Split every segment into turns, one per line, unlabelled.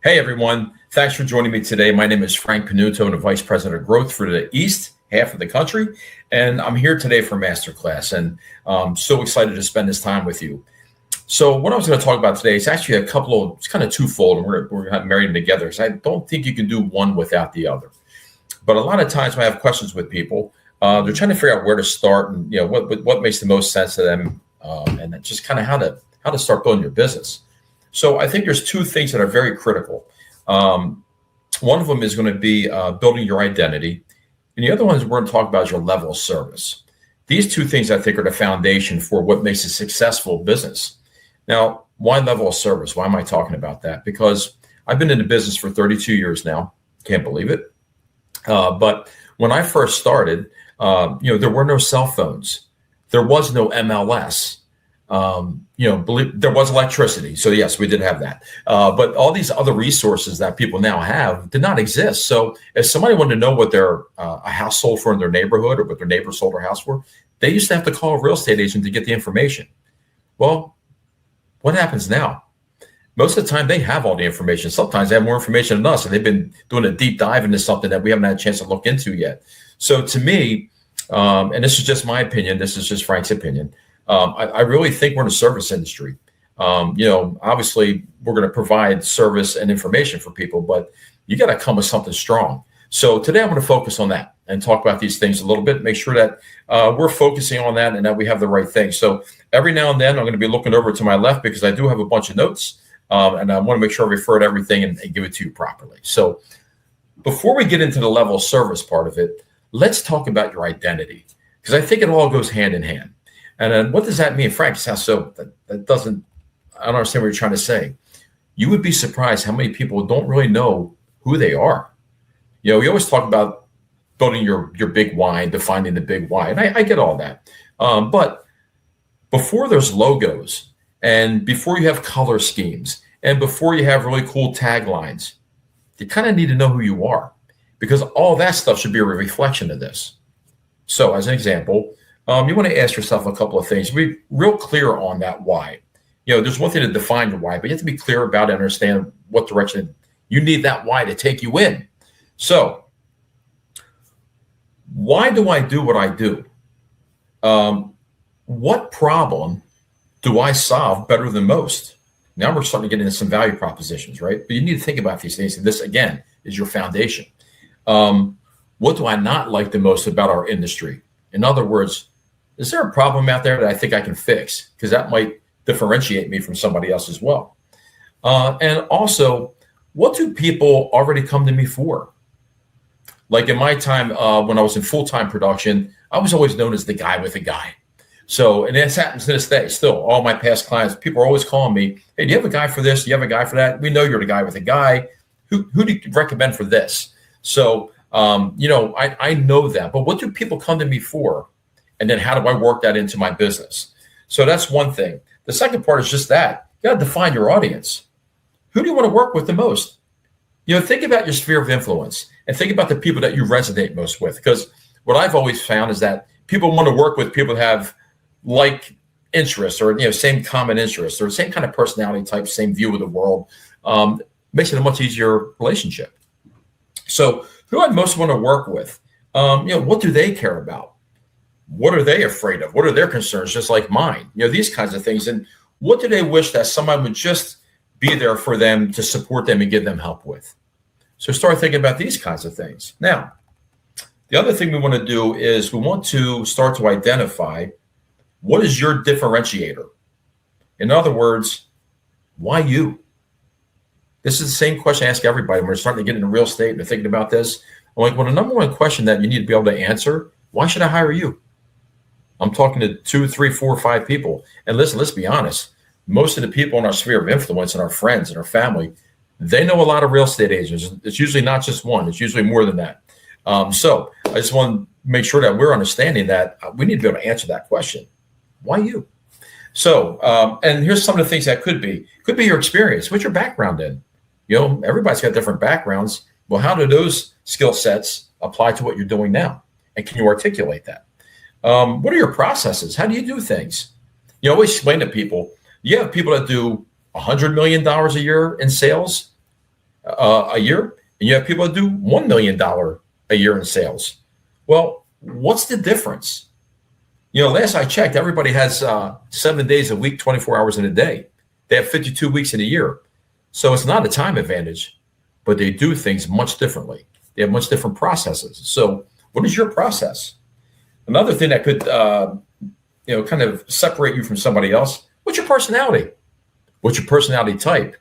Hey everyone, thanks for joining me today. My name is Frank Panunto, and the Vice President of Growth for the East half of the country. And I'm here today for Masterclass, and I'm so excited to spend this time with you. So what I was going to talk about today is actually it's kind of twofold, and we're going to marry them together. So I don't think you can do one without the other. But a lot of times when I have questions with people, they're trying to figure out where to start and what makes the most sense to them, and just kind of how to start building your business. So I think there's two things that are very critical. One of them is going to be building your identity. And the other one is we're going to talk about is your level of service. These two things I think are the foundation for what makes a successful business. Now, why level of service? Why am I talking about that? Because I've been in the business for 32 years now. Can't believe it. But when I first started, there were no cell phones. There was no MLS. There was electricity. So yes, we did have that. But all these other resources that people now have did not exist. So if somebody wanted to know what a house sold for in their neighborhood or what their neighbor sold their house for, they used to have to call a real estate agent to get the information. Well, what happens now? Most of the time they have all the information. Sometimes they have more information than us, and they've been doing a deep dive into something that we haven't had a chance to look into yet. So to me, and this is just my opinion, this is just Frank's opinion, I really think we're in a service industry. Obviously we're going to provide service and information for people, but you got to come with something strong. So today I'm going to focus on that and talk about these things a little bit, make sure that we're focusing on that and that we have the right thing. So every now and then I'm going to be looking over to my left because I do have a bunch of notes, and I want to make sure I refer to everything and give it to you properly. So before we get into the level of service part of it, let's talk about your identity, because I think it all goes hand in hand. And then what does that mean? Frank, sounds so, I don't understand what you're trying to say. You would be surprised how many people don't really know who they are. We always talk about building your big why, defining the big why. And I get all that. But before there's logos, and before you have color schemes, and before you have really cool taglines, you kind of need to know who you are, because all that stuff should be a reflection of this. So as an example, you want to ask yourself a couple of things. Be real clear on that why. There's one thing to define your why, but you have to be clear about it and understand what direction you need that why to take you in. So why do I do what I do? What problem do I solve better than most? Now we're starting to get into some value propositions, right? But you need to think about these things. And this, again, is your foundation. What do I not like the most about our industry? In other words, is there a problem out there that I think I can fix? Because that might differentiate me from somebody else as well. And also, what do people already come to me for? Like in my time, when I was in full-time production, I was always known as the guy with a guy. So, and this happens to this day still. All my past clients, people are always calling me, hey, do you have a guy for this? Do you have a guy for that? We know you're the guy with a guy. Who do you recommend for this? So, I know that. But what do people come to me for? And then how do I work that into my business? So that's one thing. The second part is just that. You got to define your audience. Who do you want to work with the most? Think about your sphere of influence and think about the people that you resonate most with. Because what I've always found is that people want to work with people that have like interests or, same common interests or same kind of personality type, same view of the world. Makes it a much easier relationship. So who I most want to work with? What do they care about? What are they afraid of? What are their concerns, just like mine? These kinds of things. And what do they wish that someone would just be there for them to support them and give them help with? So start thinking about these kinds of things. Now, the other thing we want to do is we want to start to identify what is your differentiator. In other words, why you? This is the same question I ask everybody when we're starting to get into real estate and they're thinking about this. I'm like, well, the number one question that you need to be able to answer, why should I hire you? I'm talking to 2, 3, 4, 5 people. And listen, let's be honest. Most of the people in our sphere of influence and our friends and our family, they know a lot of real estate agents. It's usually not just one. It's usually more than that. So I just want to make sure that we're understanding that we need to be able to answer that question. Why you? So, and here's some of the things that could be your experience. What's your background in? Everybody's got different backgrounds. Well, how do those skill sets apply to what you're doing now? And can you articulate that? What are your processes? How do you do things? You always explain to people, you have people that do $100 million a year in sales. a year, and you have people that do $1 million a year in sales. Well, what's the difference? Last I checked, everybody has 7 days a week, 24 hours in a day. They have 52 weeks in a year. So it's not a time advantage, but they do things much differently. They have much different processes. So what is your process? Another thing that could, kind of separate you from somebody else, what's your personality? What's your personality type?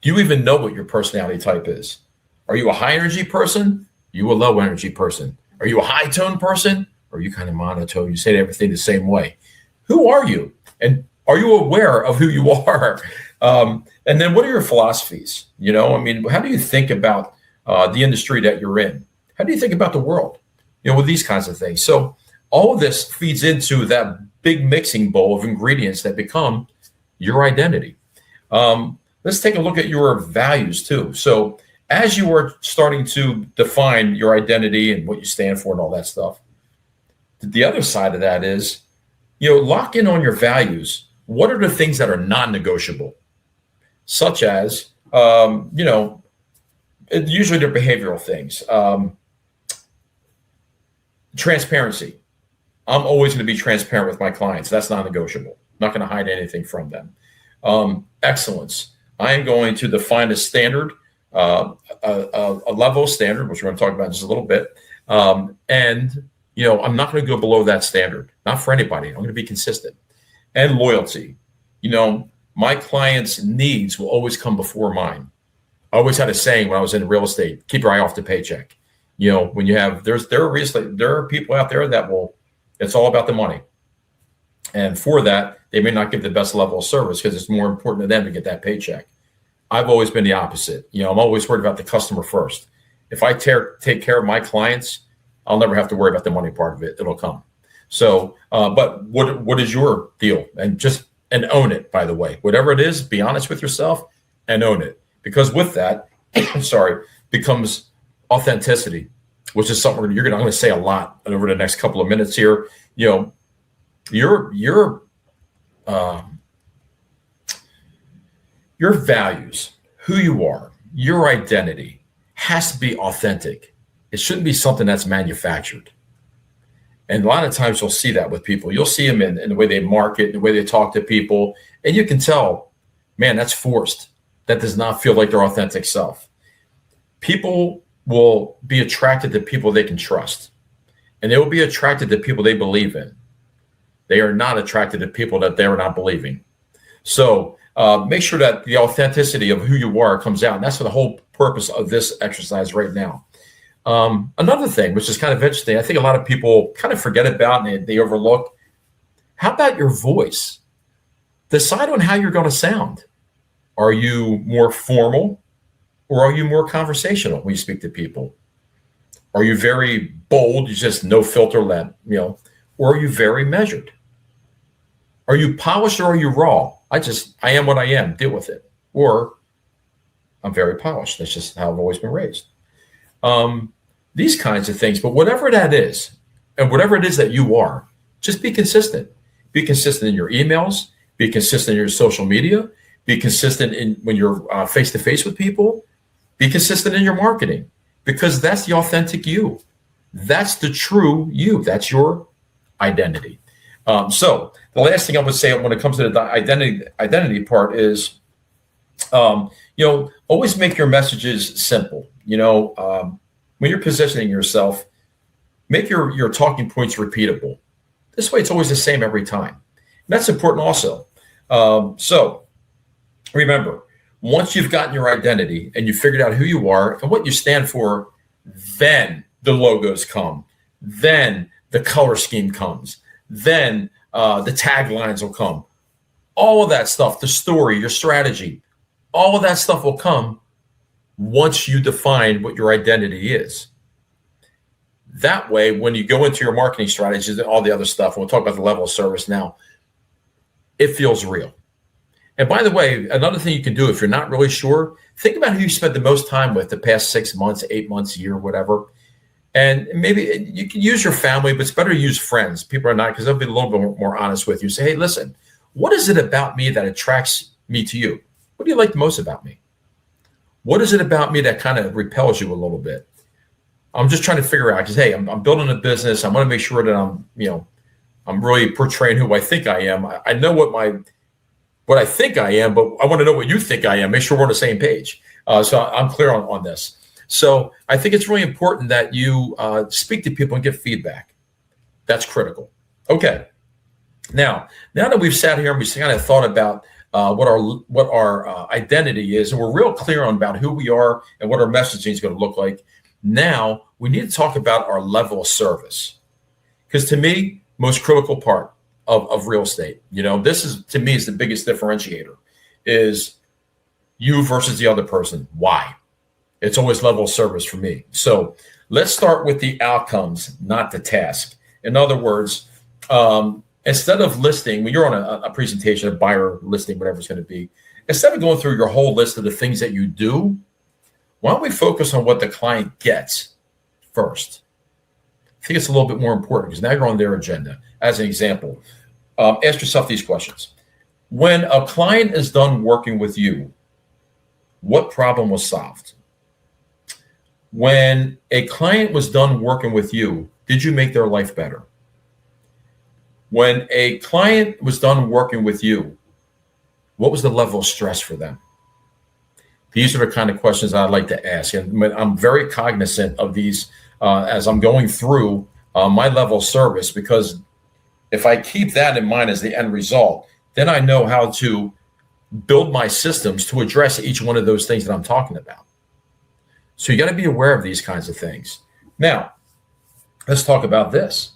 Do you even know what your personality type is? Are you a high energy person? Are you a low energy person? Are you a high tone person? Or are you kind of monotone? You say everything the same way. Who are you? And are you aware of who you are? And then what are your philosophies? How do you think about the industry that you're in? How do you think about the world? With these kinds of things. So all of this feeds into that big mixing bowl of ingredients that become your identity. Let's take a look at your values too. So as you are starting to define your identity and what you stand for and all that stuff, the other side of that is, lock in on your values. What are the things that are non-negotiable? Such as, usually they're behavioral things. Transparency. I'm always going to be transparent with my clients. That's non-negotiable. I'm not going to hide anything from them. Excellence. I am going to define a standard, a level of standard, which we're going to talk about in just a little bit. And I'm not going to go below that standard, not for anybody. I'm going to be consistent. And loyalty. My clients' needs will always come before mine. I always had a saying when I was in real estate: keep your eye off the paycheck. When you have, there are people out there that it's all about the money. And for that, they may not give the best level of service because it's more important to them to get that paycheck. I've always been the opposite. I'm always worried about the customer first. If I take care of my clients, I'll never have to worry about the money part of it. It'll come. So, but what is your deal? And own it, by the way. Whatever it is, be honest with yourself and own it. Because with that, becomes authenticity, which is something I'm going to say a lot over the next couple of minutes here. Your values, who you are, your identity has to be authentic. It shouldn't be something that's manufactured. And a lot of times you'll see that with people. You'll see them in the way they market, the way they talk to people, and you can tell, man, that's forced. That does not feel like their authentic self. People will be attracted to people they can trust, and they will be attracted to people they believe in. They are not attracted to people that they're not believing. So make sure that the authenticity of who you are comes out. And that's the whole purpose of this exercise right now. Another thing, which is kind of interesting, I think a lot of people kind of forget about and they overlook. How about your voice? Decide on how you're going to sound. Are you more formal or are you more conversational when you speak to people? Are you very bold? You just no filter, or are you very measured? Are you polished or are you raw? I am what I am, deal with it. Or I'm very polished. That's just how I've always been raised. These kinds of things, but whatever that is, and whatever it is that you are, just be consistent. Be consistent in your emails, be consistent in your social media, be consistent in when you're face-to-face with people, be consistent in your marketing, because that's the authentic you. That's the true you. That's your identity. So the last thing I would say when it comes to the identity part is, always make your messages simple. When you're positioning yourself, make your talking points repeatable. This way, it's always the same every time. And that's important also. So remember, once you've gotten your identity and you figured out who you are and what you stand for, then the logos come. Then the color scheme comes. Then the taglines will come. All of that stuff, the story, your strategy, all of that stuff will come once you define what your identity is. That way, when you go into your marketing strategies and all the other stuff, and we'll talk about the level of service now, it feels real. And by the way, another thing you can do if you're not really sure, think about who you spent the most time with the past 6 months, 8 months, year, whatever. And maybe you can use your family, but it's better to use friends. People are not, because they'll be a little bit more honest with you. Say, hey, listen, what is it about me that attracts me to you? What do you like the most about me? What is it about me that kind of repels you a little bit? I'm just trying to figure out, because, hey, I'm building a business. I want to make sure that I'm really portraying who I think I am. I know what I think I am, but I want to know what you think I am. Make sure we're on the same page. So I'm clear on this. So I think it's really important that you speak to people and get feedback. That's critical. Okay. Now that we've sat here and we've kind of thought about what our identity is, and we're real clear on about who we are and what our messaging is going to look like, now we need to talk about our level of service. Because to me, most critical part of real estate, this is, to me, is the biggest differentiator, is you versus the other person. Why? It's always level of service for me. So let's start with the outcomes, not the task. In other words, instead of listing, when you're on a presentation, a buyer listing, whatever it's going to be, instead of going through your whole list of the things that you do, why don't we focus on what the client gets first? I think it's a little bit more important because now you're on their agenda. As an example, ask yourself these questions. When a client is done working with you, what problem was solved? When a client was done working with you, did you make their life better? When a client was done working with you, what was the level of stress for them? These are the kind of questions I'd like to ask. And I'm very cognizant of these as I'm going through my level of service, because if I keep that in mind as the end result, then I know how to build my systems to address each one of those things that I'm talking about. So you got to be aware of these kinds of things. Now, let's talk about this.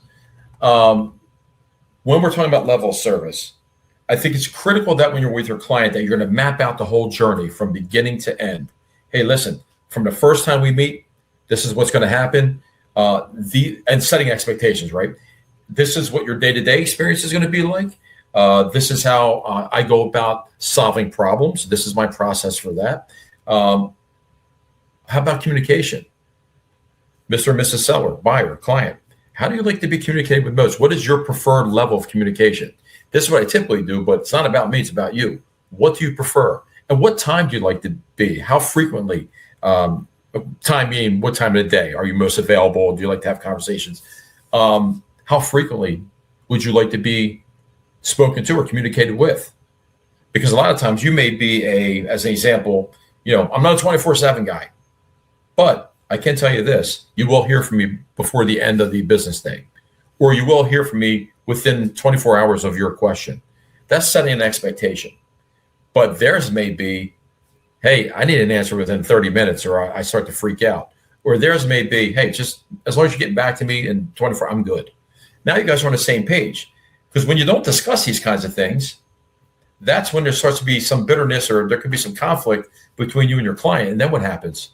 When we're talking about level of service, I think it's critical that when you're with your client that you're going to map out the whole journey from beginning to end. Hey, listen, from the first time we meet, this is what's going to happen. And setting expectations, right? This is what your day-to-day experience is going to be like. This is how I go about solving problems. This is my process for that. How about communication? Mr. and Mrs. Seller, buyer, client. How do you like to be communicated with most? What is your preferred level of communication? This is what I typically do, but it's not about me, it's about you. What do you prefer? And what time do you like to be? How frequently? Time being what time of the day are you most available? Do you like to have conversations? How frequently would you like to be spoken to or communicated with? Because a lot of times you may be as an example, I'm not a 24/7 guy, but I can tell you this, you will hear from me before the end of the business day, or you will hear from me within 24 hours of your question. That's setting an expectation. But theirs may be, hey, I need an answer within 30 minutes or I start to freak out. Or theirs may be, hey, just as long as you're getting back to me in 24, I'm good. Now you guys are on the same page. Because when you don't discuss these kinds of things, that's when there starts to be some bitterness or there could be some conflict between you and your client. And then what happens?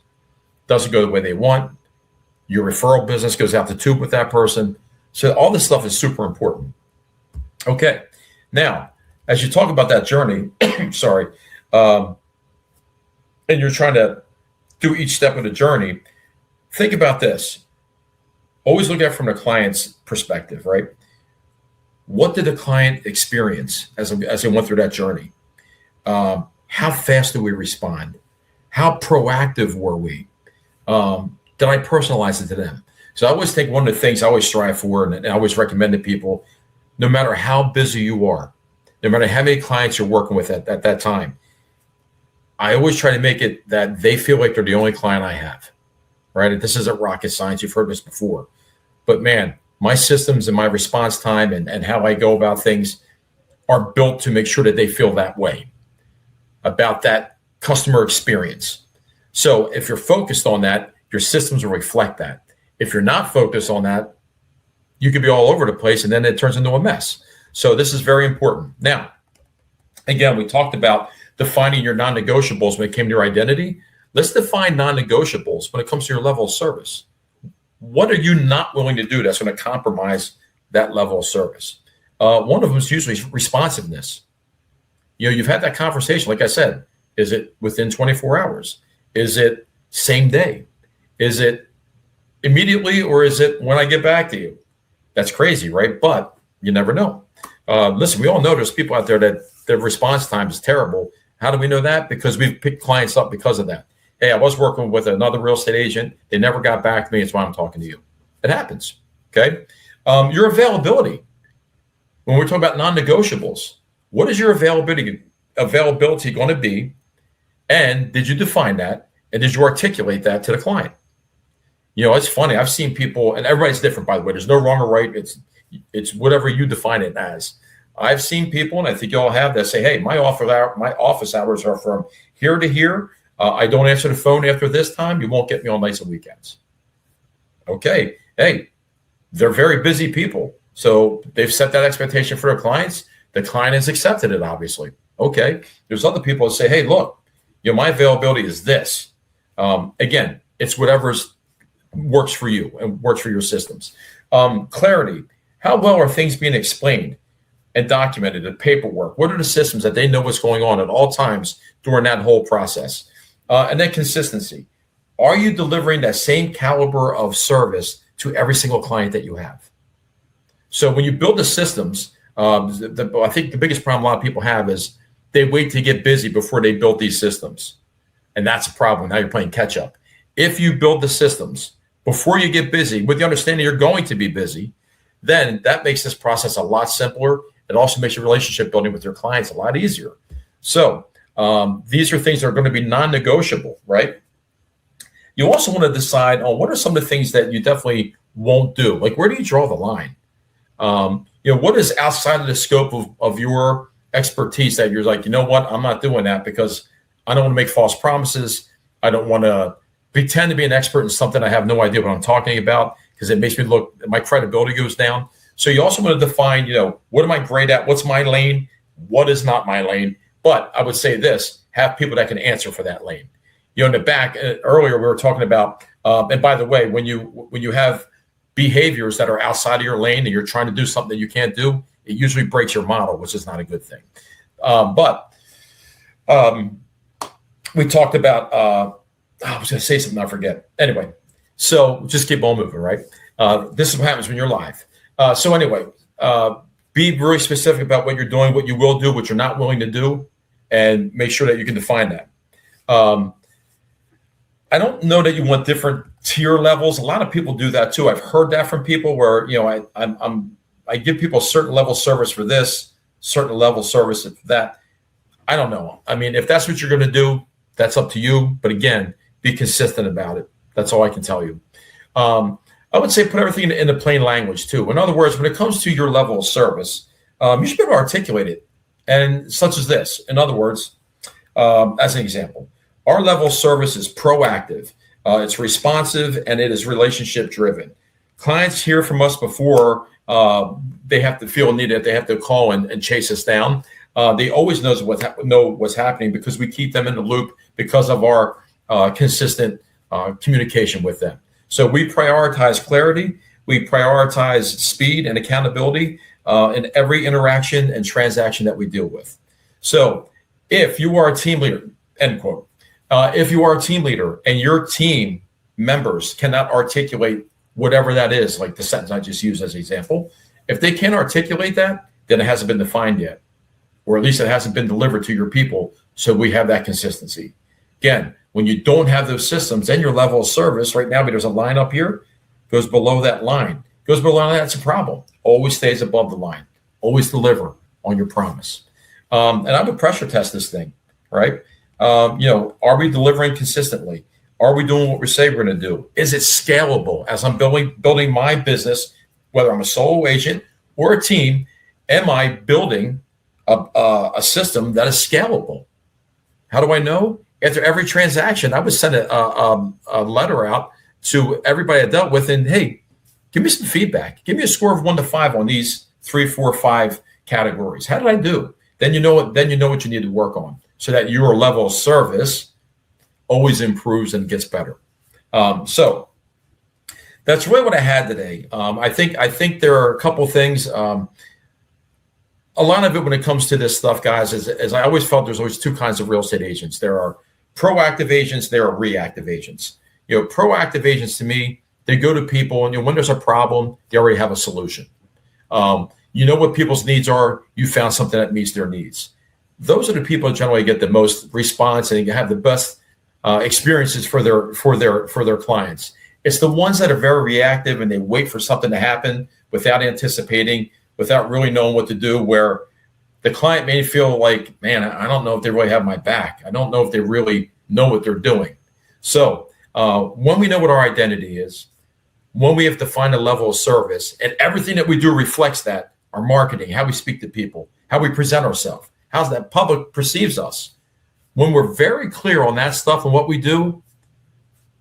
Doesn't go the way they want. Your referral business goes out the tube with that person. So all this stuff is super important. Okay. Now, as you talk about that journey, and you're trying to do each step of the journey, think about this. Always look at it from the client's perspective, right? What did the client experience as they went through that journey? How fast did we respond? How proactive were we? Did I personalize it to them? So I always think one of the things I always strive for, and I always recommend to people, no matter how busy you are, no matter how many clients you're working with at that time, I always try to make it that they feel like they're the only client I have, right? And this isn't rocket science. You've heard this before. But man, my systems and my response time and how I go about things are built to make sure that they feel that way about that customer experience. So if you're focused on that, your systems will reflect that. If you're not focused on that, you could be all over the place and then it turns into a mess. So this is very important. Now, again, we talked about defining your non-negotiables when it came to your identity. Let's define non-negotiables when it comes to your level of service. What are you not willing to do that's going to compromise that level of service? One of them is usually responsiveness. You've had that conversation. Like I said, is it within 24 hours? Is it same day? Is it immediately, or is it when I get back to you? That's crazy, right? But you never know. Listen, we all know there's people out there that their response time is terrible. How do we know that? Because we've picked clients up because of that. Hey, I was working with another real estate agent. They never got back to me. That's why I'm talking to you. It happens. Okay. Your availability. When we're talking about non-negotiables, what is your availability going to be? And did you define that? And did you articulate that to the client? It's funny. I've seen people, and everybody's different, by the way. There's no wrong or right. It's whatever you define it as. I've seen people, and I think you all have, that say, hey, my office hours are from here to here. I don't answer the phone after this time. You won't get me on nights and weekends. Okay. Hey, they're very busy people. So they've set that expectation for their clients. The client has accepted it, obviously. Okay. There's other people that say, hey, look, my availability is this. Again, it's whatever's works for you and works for your systems. Clarity. How well are things being explained and documented in paperwork? What are the systems that they know what's going on at all times during that whole process? And then consistency. Are you delivering that same caliber of service to every single client that you have? So when you build the systems, I think the biggest problem a lot of people have is they wait to get busy before they build these systems. And that's a problem. Now you're playing catch up. If you build the systems before you get busy, with the understanding you're going to be busy, then that makes this process a lot simpler. It also makes your relationship building with your clients a lot easier. So these are things that are going to be non-negotiable, right? You also want to decide on what are some of the things that you definitely won't do. Like, where do you draw the line? What is outside of the scope of your expertise that you're like, you know what, I'm not doing that because I don't want to make false promises. I don't want to pretend to be an expert in something I have no idea what I'm talking about, because it makes me look, my credibility goes down. So you also want to define, what am I great at? What's my lane? What is not my lane? But I would say this, have people that can answer for that lane. In the back, earlier we were talking about, and by the way, when you have behaviors that are outside of your lane and you're trying to do something that you can't do, it usually breaks your model, which is not a good thing. But we talked about, I was going to say something, I forget. Anyway, so just keep on moving, right? This is what happens when you're live. So anyway, be very specific about what you're doing, what you will do, what you're not willing to do, and make sure that you can define that. I don't know that you want different tier levels. A lot of people do that too. I've heard that from people where, I give people a certain level of service for this, certain level of service for that. I don't know. I mean, if that's what you're going to do, that's up to you. But again, be consistent about it. That's all I can tell you. I would say put everything in the plain language too. In other words, when it comes to your level of service, you should be able to articulate it. And such as this. In other words, as an example, our level of service is proactive, it's responsive, and it is relationship driven. Clients hear from us before they have to feel needed. They have to call and chase us down. They always know what's happening because we keep them in the loop because of our consistent communication with them. So we prioritize clarity. We prioritize speed and accountability in every interaction and transaction that we deal with. So if you are a team leader, end quote, if you are a team leader and your team members cannot articulate whatever that is, like the sentence I just used as an example, if they can't articulate that, then it hasn't been defined yet, or at least it hasn't been delivered to your people. So we have that consistency. Again, when you don't have those systems, then your level of service right now, there's a line up here, goes below that line. Goes below that, it's a problem. Always stays above the line. Always deliver on your promise. And I would pressure test this thing, right? Are we delivering consistently? Are we doing what we say we're going to do? Is it scalable? As I'm building my business, whether I'm a solo agent or a team, am I building a system that is scalable? How do I know? After every transaction, I would send a letter out to everybody I dealt with, and hey, give me some feedback. Give me a score of 1 to 5 on these 3, 4, 5 categories. How did I do? Then you know what you need to work on, so that your level of service always improves and gets better. So that's really what I had today. I think there are a couple things. A lot of it when it comes to this stuff, guys, is I always felt there's always two kinds of real estate agents. There are proactive agents. There are reactive agents. Proactive agents, to me, they go to people, and when there's a problem, they already have a solution. You know what people's needs are. You found something that meets their needs. Those are the people that generally get the most response and have the best experiences for their clients. It's the ones that are very reactive and they wait for something to happen without anticipating, without really knowing what to do, where the client may feel like, man, I don't know if they really have my back. I don't know if they really know what they're doing. So when we know what our identity is, when we have defined a level of service, and everything that we do reflects that, our marketing, how we speak to people, how we present ourselves, how that public perceives us. When we're very clear on that stuff and what we do,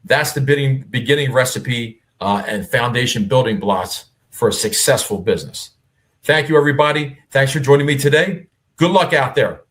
that's the beginning recipe and foundation building blocks for a successful business. Thank you, everybody. Thanks for joining me today. Good luck out there.